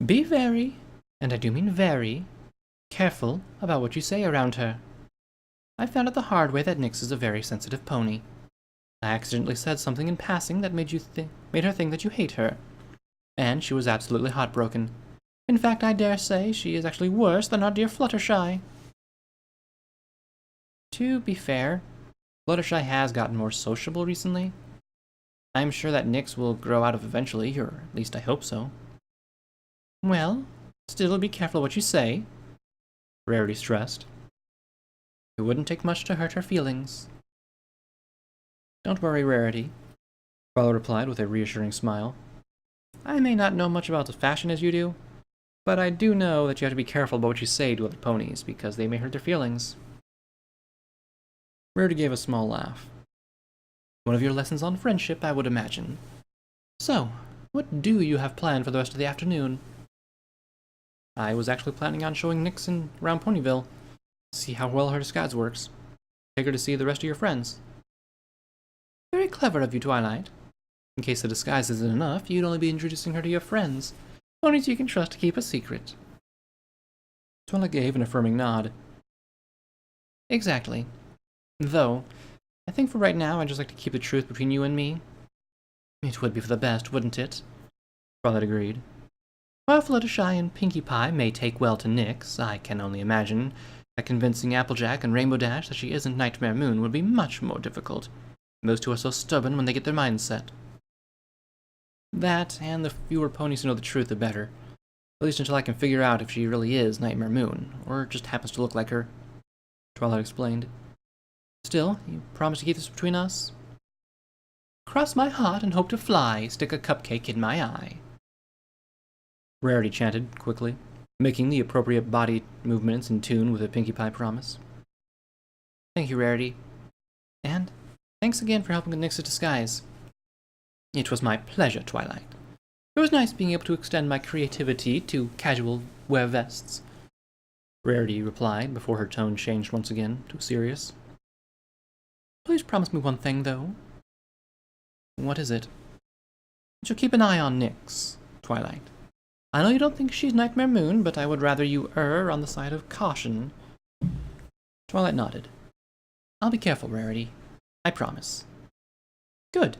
"be very, and I do mean very, careful about what you say around her. I found out the hard way that Nyx is a very sensitive pony. I accidentally said something in passing that made her think that you hate her, and she was absolutely heartbroken. In fact, I dare say she is actually worse than our dear Fluttershy." To be fair, Fluttershy has gotten more sociable recently. I'm sure that Nyx will grow out of eventually, or at least I hope so. "Well, still be careful what you say," Rarity stressed. "It wouldn't take much to hurt her feelings." "Don't worry, Rarity," Twilight replied with a reassuring smile. "I may not know much about the fashion as you do, but I do know that you have to be careful about what you say to other ponies, because they may hurt their feelings." Rarity gave a small laugh. "One of your lessons on friendship, I would imagine. So, what do you have planned for the rest of the afternoon?" "I was actually planning on showing Nyx around Ponyville, see how well her disguise works. Take her to see the rest of your friends." "Very clever of you, Twilight. In case the disguise isn't enough, you'd only be introducing her to your friends, ponies you can trust to keep a secret." Twilight gave an affirming nod. "Exactly. Though, I think for right now I'd just like to keep the truth between you and me." "It would be for the best, wouldn't it?" Twilight agreed. "While Fluttershy and Pinkie Pie may take well to Nyx, I can only imagine that convincing Applejack and Rainbow Dash that she isn't Nightmare Moon would be much more difficult. Those two are so stubborn when they get their minds set." "That, and the fewer ponies who know the truth, the better. At least until I can figure out if she really is Nightmare Moon, or just happens to look like her," Twilight explained. "Still, you promise to keep this between us?" "Cross my heart and hope to fly, stick a cupcake in my eye," Rarity chanted quickly, making the appropriate body movements in tune with a Pinkie Pie promise. "Thank you, Rarity. And thanks again for helping with Nyx's disguise." "It was my pleasure, Twilight. It was nice being able to extend my creativity to casual wear vests," Rarity replied before her tone changed once again to serious. "Please promise me one thing, though." What is it? But you'll keep an eye on Nyx, Twilight. I know you don't think she's Nightmare Moon, but I would rather you err on the side of caution. Twilight nodded. I'll be careful, Rarity. I promise. Good,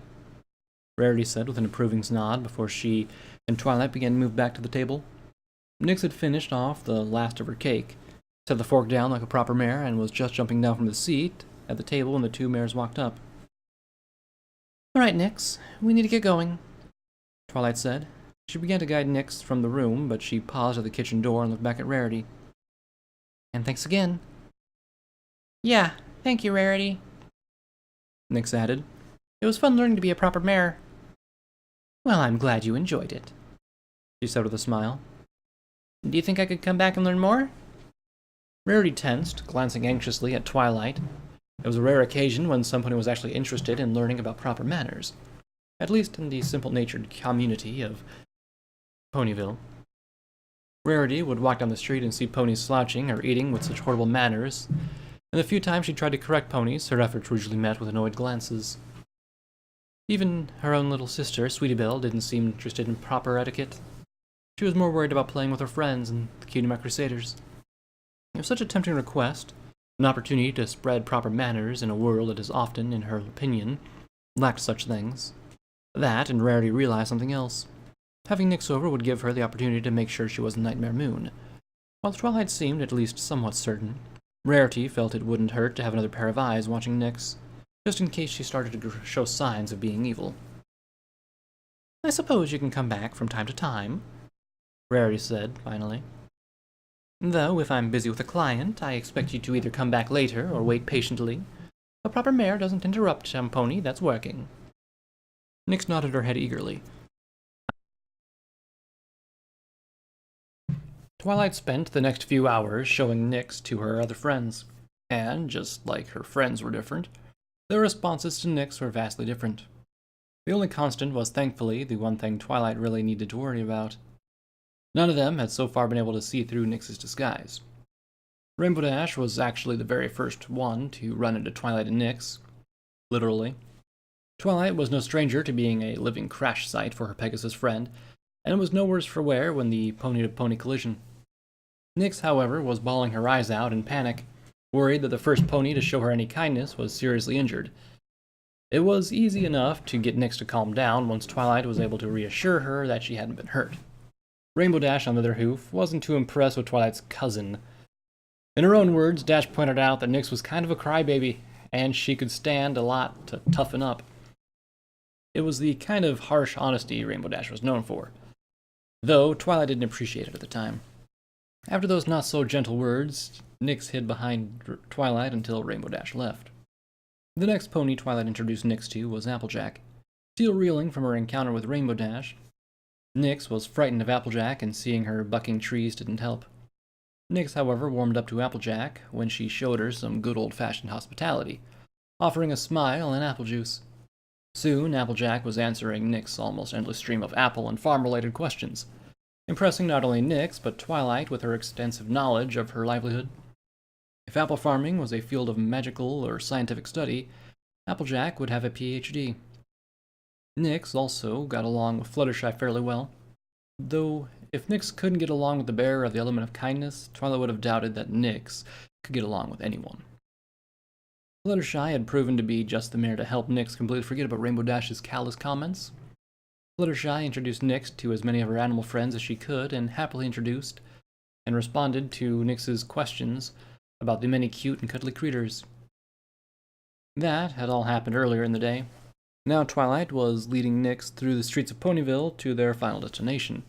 Rarity said with an approving nod before she and Twilight began to move back to the table. Nyx had finished off the last of her cake, set the fork down like a proper mare, and was just jumping down from the seat at the table when the two mares walked up. All right, Nyx, we need to get going, Twilight said. She began to guide Nyx from the room, but she paused at the kitchen door and looked back at Rarity. And thanks again. Yeah, thank you, Rarity, Nyx added. It was fun learning to be a proper mare. Well, I'm glad you enjoyed it, she said with a smile. Do you think I could come back and learn more? Rarity tensed, glancing anxiously at Twilight. It was a rare occasion when somebody was actually interested in learning about proper manners, at least in the simple-natured community of Ponyville. Rarity would walk down the street and see ponies slouching or eating with such horrible manners, and the few times she tried to correct ponies, her efforts were usually met with annoyed glances. Even her own little sister, Sweetie Belle, didn't seem interested in proper etiquette. She was more worried about playing with her friends and the Cutie Mark Crusaders. It was such a tempting request, an opportunity to spread proper manners in a world that is often, in her opinion, lacked such things. That, and Rarity realized something else. Having Nyx over would give her the opportunity to make sure she wasn't Nightmare Moon. While Twilight seemed at least somewhat certain, Rarity felt it wouldn't hurt to have another pair of eyes watching Nyx, just in case she started to show signs of being evil. I suppose you can come back from time to time, Rarity said, finally. Though, if I'm busy with a client, I expect you to either come back later or wait patiently. A proper mare doesn't interrupt some pony that's working. Nyx nodded her head eagerly. Twilight spent the next few hours showing Nyx to her other friends, and, just like her friends were different, their responses to Nyx were vastly different. The only constant was, thankfully, the one thing Twilight really needed to worry about. None of them had so far been able to see through Nyx's disguise. Rainbow Dash was actually the very first one to run into Twilight and Nyx, literally. Twilight was no stranger to being a living crash site for her Pegasus friend, and it was no worse for wear when the pony-to-pony collision. Nyx, however, was bawling her eyes out in panic, worried that the first pony to show her any kindness was seriously injured. It was easy enough to get Nyx to calm down once Twilight was able to reassure her that she hadn't been hurt. Rainbow Dash, on the other hoof, wasn't too impressed with Twilight's cousin. In her own words, Dash pointed out that Nyx was kind of a crybaby, and she could stand a lot to toughen up. It was the kind of harsh honesty Rainbow Dash was known for, though Twilight didn't appreciate it at the time. After those not-so-gentle words, Nyx hid behind Twilight until Rainbow Dash left. The next pony Twilight introduced Nyx to was Applejack, still reeling from her encounter with Rainbow Dash. Nyx was frightened of Applejack, and seeing her bucking trees didn't help. Nyx, however, warmed up to Applejack when she showed her some good old-fashioned hospitality, offering a smile and apple juice. Soon, Applejack was answering Nyx's almost endless stream of apple and farm-related questions, impressing not only Nyx, but Twilight with her extensive knowledge of her livelihood. If apple farming was a field of magical or scientific study, Applejack would have a PhD. Nyx also got along with Fluttershy fairly well, though if Nyx couldn't get along with the bearer of the element of kindness, Twilight would have doubted that Nyx could get along with anyone. Fluttershy had proven to be just the mare to help Nyx completely forget about Rainbow Dash's callous comments. Fluttershy introduced Nyx to as many of her animal friends as she could, and happily introduced and responded to Nyx's questions about the many cute and cuddly critters. That had all happened earlier in the day. Now Twilight was leading Nyx through the streets of Ponyville to their final destination.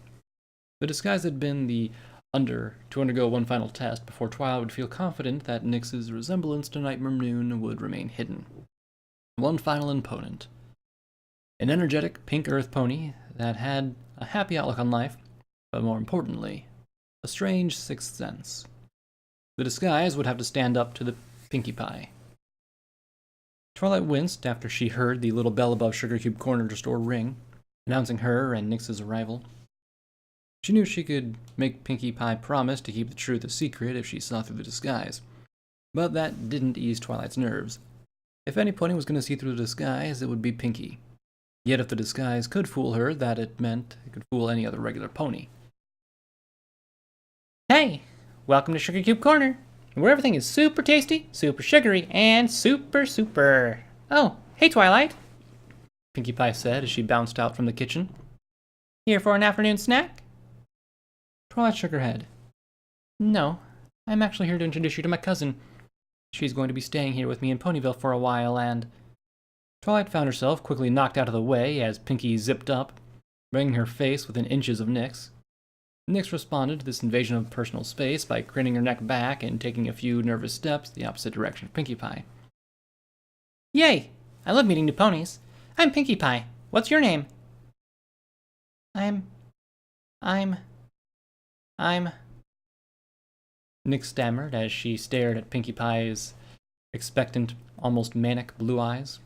The disguise had been to undergo one final test before Twilight would feel confident that Nyx's resemblance to Nightmare Moon would remain hidden. One final opponent. An energetic pink earth pony that had a happy outlook on life, but more importantly, a strange sixth sense. The disguise would have to stand up to the Pinkie Pie. Twilight winced after she heard the little bell above Sugar Cube Corner store ring, announcing her and Nyx's arrival. She knew she could make Pinkie Pie promise to keep the truth a secret if she saw through the disguise, but that didn't ease Twilight's nerves. If any pony was going to see through the disguise, it would be Pinkie. Yet if the disguise could fool her, that it meant it could fool any other regular pony. Hey, welcome to Sugar Cube Corner, where everything is super tasty, super sugary, and super. Oh, hey Twilight, Pinkie Pie said as she bounced out from the kitchen. here for an afternoon snack? Twilight shook her head. No, I'm actually here to introduce you to my cousin. She's going to be staying here with me in Ponyville for a while, and... Twilight found herself quickly knocked out of the way as Pinkie zipped up, bringing her face within inches of Nyx. Nyx responded to this invasion of personal space by craning her neck back and taking a few nervous steps the opposite direction of Pinkie Pie. Yay! I love meeting new ponies. I'm Pinkie Pie. What's your name? I'm... Nyx stammered as she stared at Pinkie Pie's expectant, almost manic blue eyes.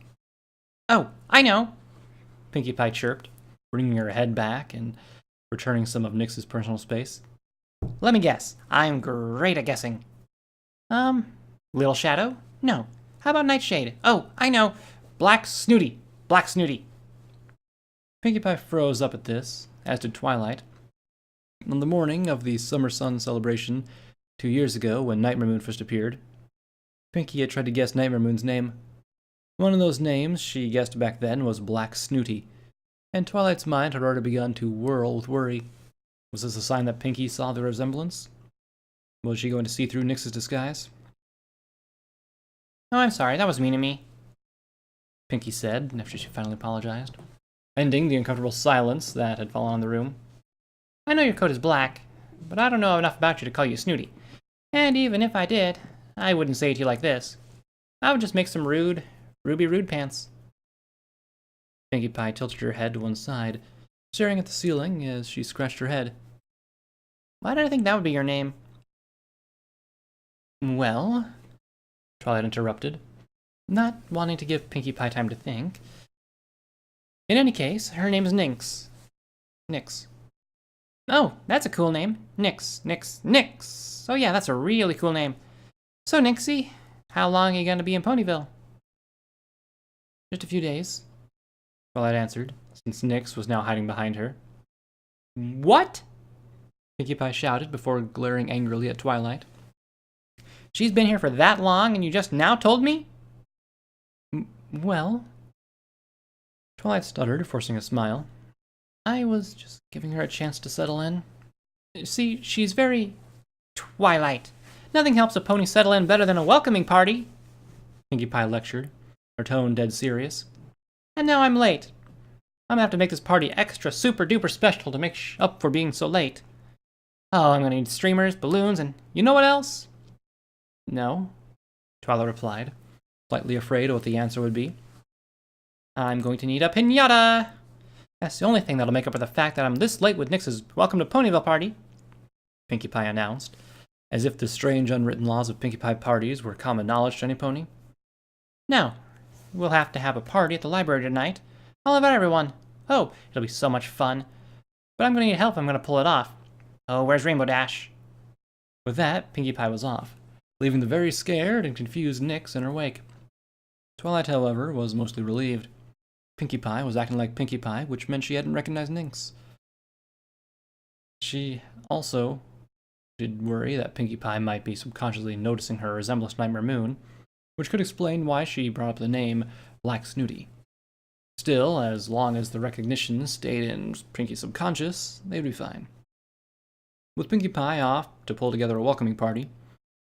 Oh, I know! Pinkie Pie chirped, bringing her head back and returning some of Nyx's personal space. Let me guess. I'm great at guessing. Little Shadow? No. How about Nightshade? Oh, I know. Black Snooty. Pinkie Pie froze up at this, as did Twilight. On the morning of the Summer Sun celebration 2 years ago, when Nightmare Moon first appeared, Pinkie had tried to guess Nightmare Moon's name. One of those names she guessed back then was Black Snooty, and Twilight's mind had already begun to whirl with worry. Was this a sign that Pinkie saw the resemblance? Was she going to see through Nyx's disguise? Oh, I'm sorry. That was mean of me. Pinkie said, after she finally apologized, ending the uncomfortable silence that had fallen on the room. I know your coat is black, but I don't know enough about you to call you Snooty. And even if I did, I wouldn't say it to you like this. I would just make some rude pants. Pinkie Pie tilted her head to one side, staring at the ceiling as she scratched her head. Why did I think that would be your name? Well, Twilight interrupted, not wanting to give Pinkie Pie time to think. In any case, her name is Nyx. Nyx. Oh, that's a cool name. Nyx. Oh yeah, that's a really cool name. So Nyxie, how long are you going to be in Ponyville? Just a few days, Twilight answered, since Nyx was now hiding behind her. What? Pinkie Pie shouted before glaring angrily at Twilight. She's been here for that long and you just now told me? Well, Twilight stuttered, forcing a smile. I was just giving her a chance to settle in. See, she's very... Twilight. Nothing helps a pony settle in better than a welcoming party, Pinkie Pie lectured, her tone dead serious. And now I'm late. I'm gonna have to make this party extra super duper special to make up for being so late. Oh, I'm gonna need streamers, balloons, and you know what else? No, Twilight replied, slightly afraid of what the answer would be. I'm going to need a piñata. That's the only thing that'll make up for the fact that I'm this late with Nyx's Welcome to Ponyville party, Pinkie Pie announced, as if the strange unwritten laws of Pinkie Pie parties were common knowledge to any pony. Now, we'll have to have a party at the library tonight. I'll invite everyone. Oh, it'll be so much fun. But I'm going to need help if I'm going to pull it off. Oh, where's Rainbow Dash? With that, Pinkie Pie was off, leaving the very scared and confused Nyx in her wake. Twilight, however, was mostly relieved. Pinkie Pie was acting like Pinkie Pie, which meant she hadn't recognized Nyx. She also did worry that Pinkie Pie might be subconsciously noticing her resemblance to Nightmare Moon, which could explain why she brought up the name Black Snooty. Still, as long as the recognition stayed in Pinkie's subconscious, they'd be fine. With Pinkie Pie off to pull together a welcoming party,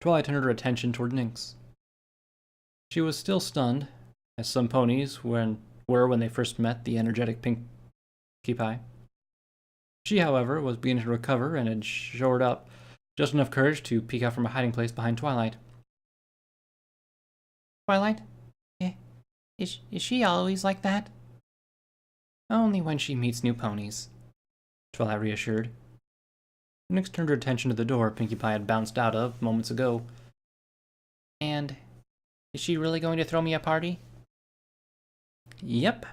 Twilight turned her attention toward Nyx. She was still stunned, as some ponies were when they first met the energetic Pinkie Pie. She, however, was beginning to recover and had shored up just enough courage to peek out from a hiding place behind Twilight. Twilight? Is she always like that? Only when she meets new ponies, Twilight reassured. Nyx turned her attention to the door Pinkie Pie had bounced out of moments ago. And is she really going to throw me a party? Yep.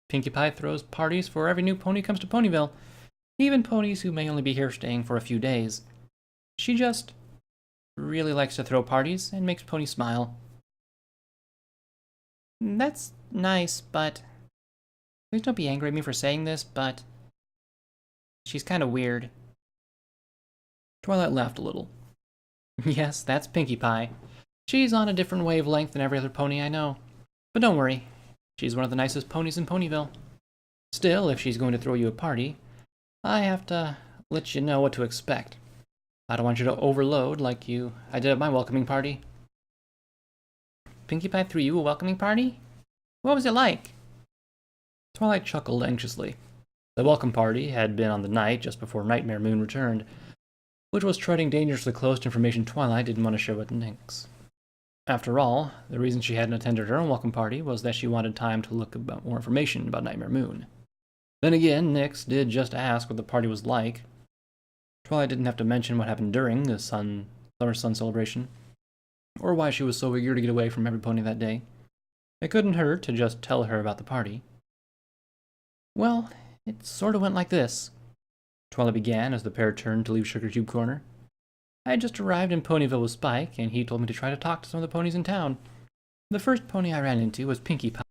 Pinkie Pie throws parties for every new pony comes to Ponyville, even ponies who may only be here staying for a few days. She just really likes to throw parties and makes ponies smile. That's nice, but Please don't be angry at me for saying this, but she's kind of weird. Twilight laughed a little. Yes, that's Pinkie Pie. She's on a different wavelength than every other pony I know. But don't worry, she's one of the nicest ponies in Ponyville. Still, if she's going to throw you a party, I have to let you know what to expect. I don't want you to overload like I did at my welcoming party. Pinkie Pie threw you a welcoming party? What was it like? Twilight chuckled anxiously. The welcome party had been on the night just before Nightmare Moon returned, which was treading dangerously close to information Twilight didn't want to share with Nyx. After all, the reason she hadn't attended her own welcome party was that she wanted time to look about more information about Nightmare Moon. Then again, Nyx did just ask what the party was like. Twilight didn't have to mention what happened during the Summer Sun celebration, or why she was so eager to get away from every pony that day. It couldn't hurt to just tell her about the party. Well, it sort of went like this. Twilight began as the pair turned to leave Sugar Cube Corner. I had just arrived in Ponyville with Spike, and he told me to try to talk to some of the ponies in town. The first pony I ran into was Pinkie Pie.